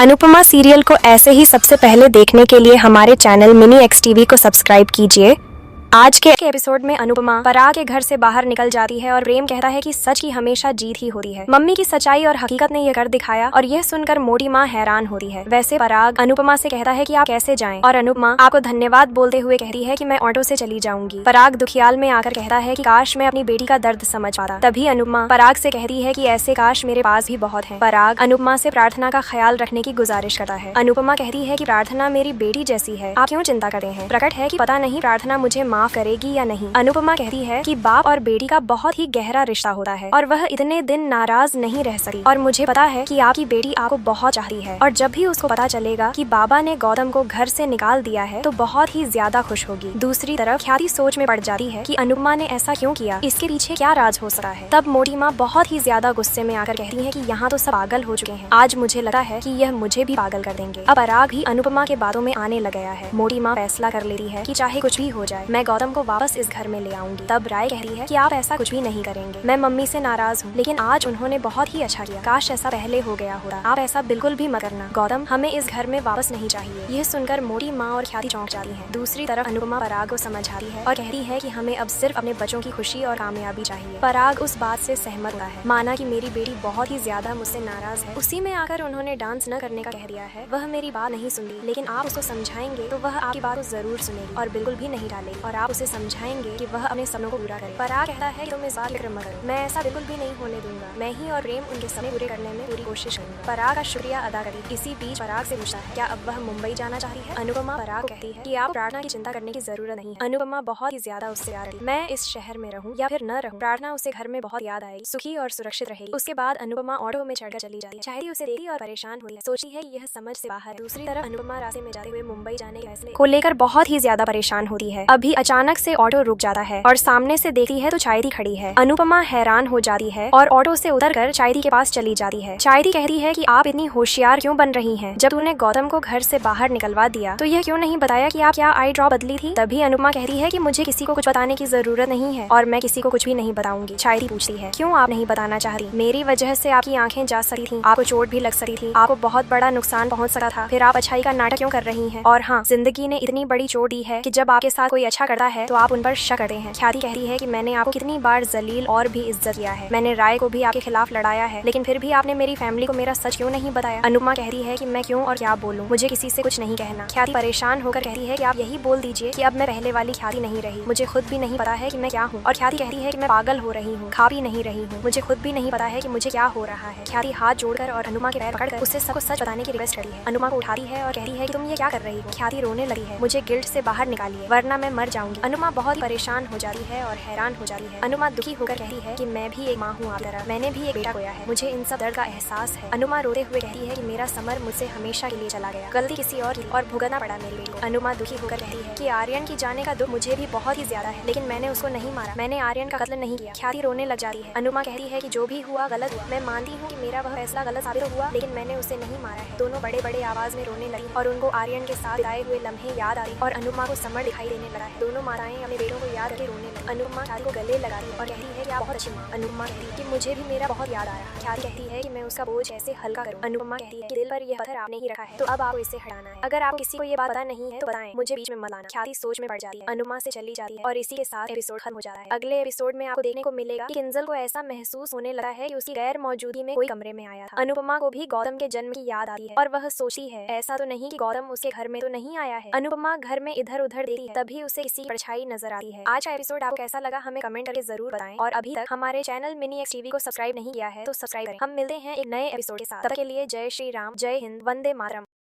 Anupama serial को ऐसे ही सबसे पहले देखने के लिए हमारे चैनल मिनी एक्स टीवी को सब्सक्राइब कीजिए। आज के एपिसोड में अनुपमा पराग के घर से बाहर निकल जाती है और प्रेम कहता है कि सच की हमेशा जीत ही होती है। मम्मी की सच्चाई और हकीकत ने यह कर दिखाया और यह सुनकर मोटी माँ हैरान होती है। वैसे पराग अनुपमा से कहता है कि आप कैसे जाएं और अनुपमा आपको धन्यवाद बोलते हुए कहती है कि मैं ऑटो से चली जाऊंगी। पराग दुखियाल में आकर कहता है कि काश मैं अपनी बेटी का दर्द समझ पाता। तभी अनुपमा पराग से कहती है कि ऐसे काश मेरे पास भी बहुत है। पराग अनुपमा से प्रार्थना का ख्याल रखने की गुजारिश करता है। अनुपमा कहती है कि प्रार्थना मेरी बेटी जैसी है, आप क्यों चिंता करते हैं। प्रकट है कि पता नहीं प्रार्थना मुझे माफ करेगी या नहीं। अनुपमा कहती है कि बाप और बेटी का बहुत ही गहरा रिश्ता होता है और वह इतने दिन नाराज नहीं रह सकती और मुझे पता है कि आपकी बेटी आपको बहुत चाहती है और जब भी उसको पता चलेगा कि बाबा ने गौतम को घर से निकाल दिया है तो बहुत ही ज्यादा खुश होगी। दूसरी तरफ ख्याति सोच में पड़ जाती है कि अनुपमा ने ऐसा क्यों किया, इसके पीछे क्या राज हो सकता है। तब मोटी माँ बहुत ही ज्यादा गुस्से में आकर कहती है कि यहाँ तो सब पागल हो चुके हैं, आज मुझे लगा है कि यह मुझे भी पागल कर देंगे। अब पराग भी अनुपमा के बातों में आने लग गया है। मोटी माँ फैसला कर लेती है कि चाहे कुछ भी हो जाए मैं गौतम को वापस इस घर में ले आऊंगी। तब राय कहती है कि आप ऐसा कुछ भी नहीं करेंगे, मैं मम्मी से नाराज हूँ लेकिन आज उन्होंने बहुत ही अच्छा किया, काश ऐसा पहले हो गया होता। आप ऐसा बिल्कुल भी मत करना गौतम, हमें इस घर में वापस नहीं चाहिए। यह सुनकर मोटी माँ और ख्याति चौंक जाती है। दूसरी तरफ अनुपमा पराग को समझाती है और कहती है कि हमें अब सिर्फ अपने बच्चों की खुशी और कामयाबी चाहिए। पराग उस बात से सहमत होता है, माना कि मेरी बेटी बहुत ही ज्यादा मुझसे नाराज है। उसी में आकर उन्होंने डांस न करने का कह दिया है। वह मेरी बात नहीं सुनती लेकिन आप उसको समझाएंगे तो वह आपकी बात को जरूर सुनेगी और बिल्कुल भी नहीं टालेगी और आप उसे समझाएंगे कि वह अपने सपनों को पूरा करे। पराग कहता है कि तुम इस बात फिक्र मत करो, मैं ऐसा बिल्कुल भी नहीं होने दूंगा, मैं ही और प्रेम उनके सपने पूरे करने में पूरी कोशिश करूंगा। पराग का शुक्रिया अदा करी। इसी बीच पराग से पूछता है क्या अब वह मुंबई जाना चाहती है। अनुपमा पराग को कहती है कि आप प्रार्थना की चिंता करने की जरूरत नहीं है। अनुपमा बहुत ही ज्यादा उससे आ रही, मैं इस शहर में रहूं या फिर न रहूं, प्रार्थना उसे घर में बहुत याद आएगी, सुखी और सुरक्षित रहेगी। उसके बाद अनुपमा ऑटो में चढ़कर चली जाती है। चाहती उसे देखती और परेशान होती है, सोचती है यह समझ से बाहर है। दूसरी तरफ अनुपमा रास्ते में जाते हुए मुंबई जाने के फैसले को लेकर बहुत ही ज्यादा परेशान होती है। अभी अचानक से ऑटो रुक जाता है और सामने से देखती है तो चायदी खड़ी है। अनुपमा हैरान हो जाती है और ऑटो से उतरकर चायदी के पास चली जाती है। चायदी कहती है कि आप इतनी होशियार क्यों बन रही हैं? जब तूने गौतम को घर से बाहर निकलवा दिया तो यह क्यों नहीं बताया कि आप क्या आई ड्रॉप बदली थी? तभी अनुपमा कहती है कि मुझे किसी को कुछ बताने की जरूरत नहीं है और मैं किसी को कुछ भी नहीं बताऊंगी। चायदी पूछती है क्यों आप नहीं बताना चाह रही? मेरी वजह से आपकी आंखें जा सकती थी, आपको चोट भी लग सकती थी, आपको बहुत बड़ा नुकसान पहुंच सकता था, फिर आप अच्छाई का नाटक क्यों कर रही हैं? और हाँ, जिंदगी ने इतनी बड़ी चोट दी है कि जब आपके साथ कोई अच्छा करता है तो आप उन पर शक करते हैं। ख्याति कहती है कि मैंने आपको कितनी बार जलील और भी इज्जत किया है, मैंने राय को भी आपके खिलाफ लड़ाया है, लेकिन फिर भी आपने मेरी फैमिली को मेरा सच क्यों नहीं बताया? अनुपमा कहती है कि मैं क्यों और क्या बोलूं, मुझे किसी से कुछ नहीं कहना। ख्याति परेशान होकर कहती है कि आप यही बोल दीजिए कि अब मैं पहले वाली ख्याति नहीं रही, मुझे खुद भी नहीं पता है कि मैं क्या हूँ। और ख्याति कहती है कि मैं पागल हो रही हूँ, खा भी नहीं रही हूँ, मुझे खुद भी नहीं पता है कि मुझे क्या हो रहा है। ख्याति हाथ जोड़कर और अनुपमा के पैर पकड़कर उससे सबको सच बताने की रिक्वेस्ट करती है। अनुपमा को उठाती है और कहती है कि तुम ये क्या कर रही हो? ख्याति रोने लगी है, मुझे गिल्ट से बाहर निकालिए वरना मैं मर जाऊंगी। अनुपमा बहुत ही परेशान हो जाती है और हैरान हो जाती है। अनुपमा दुखी होकर कहती है कि मैं भी एक माँ हूँ आप तरह, मैंने भी एक बेटा खोया है, मुझे इन सब दर्द का एहसास है। अनुपमा रोते हुए कहती है कि मेरा समर मुझसे हमेशा के लिए चला गया, गलती किसी और की और भुगतना पड़ा मेरे बेटे को। अनुपमा दुखी होकर कहती है कि आर्यन की जाने का दुख मुझे भी बहुत ही ज्यादा है, लेकिन मैंने उसको नहीं मारा, मैंने आर्यन का कत्ल नहीं किया। ख्याति रोने लग जाती है। अनुपमा कहती है कि जो भी हुआ गलत हुआ, मैं मानती हूँ कि मेरा वह फैसला गलत साबित हुआ, लेकिन मैंने उसे नहीं मारा है। दोनों बड़े बड़े आवाज में रोने लगी और उनको आर्यन के साथ बिताए हुए लम्हे याद आ रही और अनुपमा को समर दिखाई देने लगा है। दोनों माताएं अपने बेटों को याद करके रोने लगी। अनुपमा ख्याति को गले लगाती और कहती है कि आप बहुत अच्छी माँ। अनुपमा कहती है कि मुझे भी मेरा बहुत याद आया। ख्याति कहती है कि मैं उसका बोझ कैसे हल्का करूं। अनुपमा कहती है कि दिल पर यह पत्थर आपने ही रखा है तो अब आपको इसे हटाना है, अगर आपको किसी को ये बात पता नहीं है तो बताएं, मुझे बीच में मत लाना। ख्याति सोच में पड़ जाती है, अनुपमा से चली जाती है और इसी के साथ एपिसोड खत्म हो जाता है। अगले एपिसोड में आपको देखने को मिलेगा कि किंजल को ऐसा महसूस होने लगा है कि उसकी गैर मौजूदगी में कोई कमरे में आया था। अनुपमा को भी गौतम के जन्म की याद आती है और वह सोचती है ऐसा तो नहीं कि गौतम उसके घर में तो नहीं आया है। अनुपमा घर में इधर उधर देखती है, तभी उसे किसी परछाई नजर आती है। आज का एपिसोड आपको कैसा लगा हमें कमेंट करके जरूर बताएं और अभी तक हमारे चैनल मिनी एक्स टीवी को सब्सक्राइब नहीं किया है तो सब्सक्राइब करें। हम मिलते हैं एक नए एपिसोड के साथ, तब तक के लिए जय श्री राम, जय हिंद, वंदे मातरम।